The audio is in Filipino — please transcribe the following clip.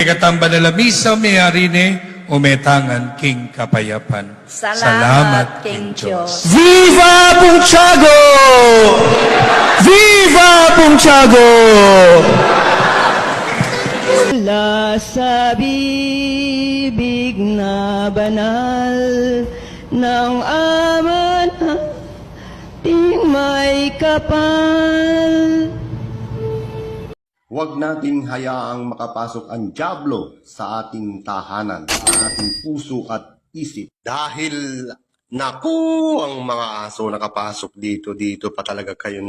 katamba na lamisa may arine, umetangan king kapayapan. Salamat, King Diyos. Viva Punchago! Viva Punchago! Mula sa bibig na banal ng Ama nating may kapal. Huwag nating hayaang makapasok ang dyablo sa ating tahanan, sa ating puso at isip. Dahil, naku, ang mga aso nakapasok dito pa talaga kayo